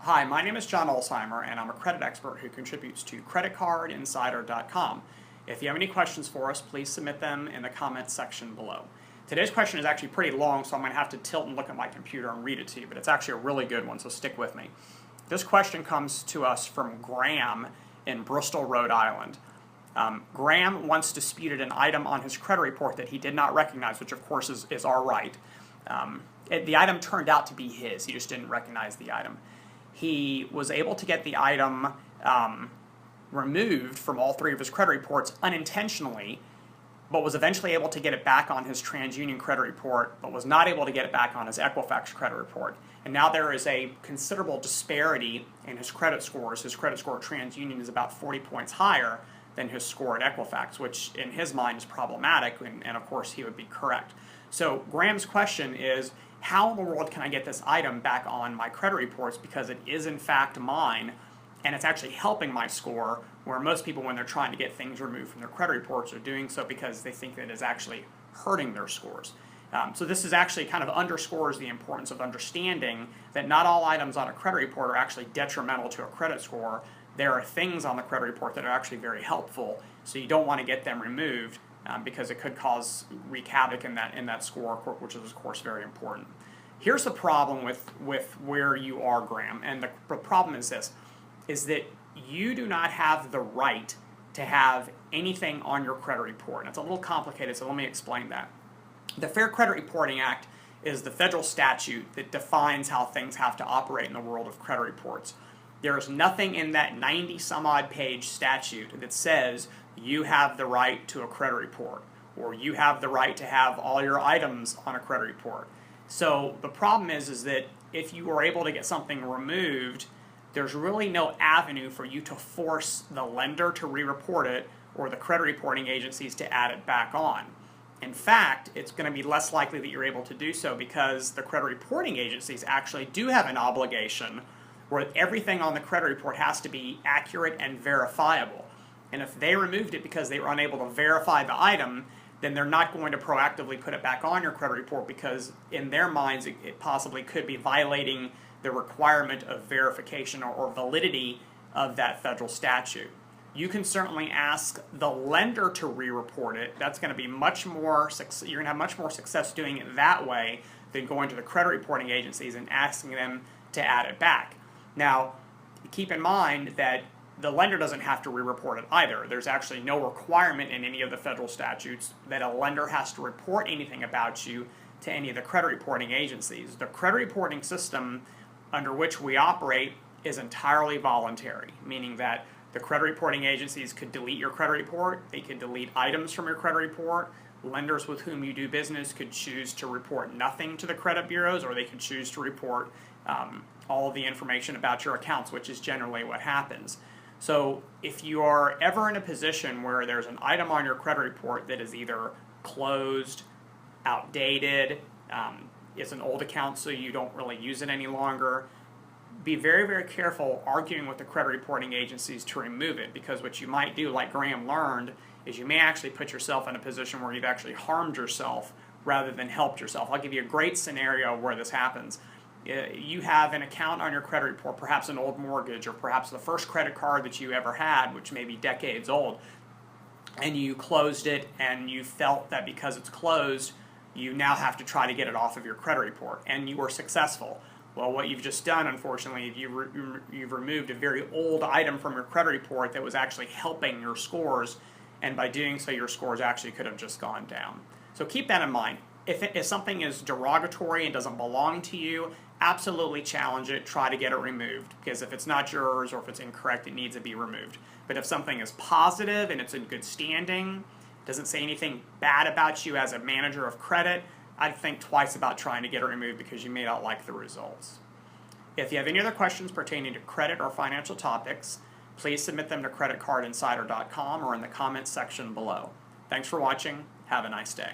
Hi, my name is John Ulzheimer, and I'm a credit expert who contributes to creditcardinsider.com. If you have any questions for us, please submit them in the comments section below. Today's question is actually pretty long, so I'm going to have to tilt and look at my computer and read it to you, but it's actually a really good one, so stick with me. This question comes to us from Graham in Bristol, Rhode Island. Graham once disputed an item on his credit report that he did not recognize, which of course is our right. The item turned out to be his, he just didn't recognize the item. He was able to get the item removed from all three of his credit reports unintentionally, but was eventually able to get it back on his TransUnion credit report, but was not able to get it back on his Equifax credit report. And now there is a considerable disparity in his credit scores. His credit score at TransUnion is about 40 points higher than his score at Equifax, which in his mind is problematic, and of course he would be correct. So Graham's question is, how in the world can I get this item back on my credit reports because it is in fact mine and it's actually helping my score, where most people when they're trying to get things removed from their credit reports are doing so because they think that it is actually hurting their scores. So this is actually kind of underscores the importance of understanding that not all items on a credit report are actually detrimental to a credit score. There are things on the credit report that are actually very helpful, so you don't want to get them removed because it could wreak havoc in that score, which is of course very important. Here's the problem with where you are, Graham, and the problem is this, is that you do not have the right to have anything on your credit report. And it's a little complicated, so let me explain that. The Fair Credit Reporting Act is the federal statute that defines how things have to operate in the world of credit reports. There is nothing in that 90-some-odd page statute that says you have the right to a credit report, or you have the right to have all your items on a credit report. So the problem is that if you are able to get something removed, there's really no avenue for you to force the lender to re-report it or the credit reporting agencies to add it back on. In fact, it's going to be less likely that you're able to do so because the credit reporting agencies actually do have an obligation where everything on the credit report has to be accurate and verifiable. And if they removed it because they were unable to verify the item, then they're not going to proactively put it back on your credit report because in their minds it possibly could be violating the requirement of verification or validity of that federal statute. You can certainly ask the lender to re-report it. That's going to be much more, you're going to have much more success doing it that way than going to the credit reporting agencies and asking them to add it back. Now, keep in mind that the lender doesn't have to re-report it either. There's actually no requirement in any of the federal statutes that a lender has to report anything about you to any of the credit reporting agencies. The credit reporting system under which we operate is entirely voluntary, meaning that the credit reporting agencies could delete your credit report, they could delete items from your credit report, lenders with whom you do business could choose to report nothing to the credit bureaus, or they could choose to report all of the information about your accounts, which is generally what happens. So if you are ever in a position where there's an item on your credit report that is either closed, outdated, it's an old account so you don't really use it any longer, be very, very careful arguing with the credit reporting agencies to remove it, because what you might do, like Graham learned, is you may actually put yourself in a position where you've actually harmed yourself rather than helped yourself. I'll give you a great scenario where this happens. You have an account on your credit report, perhaps an old mortgage, or perhaps the first credit card that you ever had, which may be decades old, and you closed it and you felt that because it's closed, you now have to try to get it off of your credit report, and you were successful. Well, what you've just done, unfortunately, is you've removed a very old item from your credit report that was actually helping your scores, and by doing so, your scores actually could have just gone down. So keep that in mind. If something is derogatory and doesn't belong to you, absolutely challenge it, try to get it removed, because if it's not yours or if it's incorrect, it needs to be removed. But if something is positive and it's in good standing, doesn't say anything bad about you as a manager of credit, I'd think twice about trying to get it removed because you may not like the results. If you have any other questions pertaining to credit or financial topics, please submit them to creditcardinsider.com or in the comments section below. Thanks for watching. Have a nice day.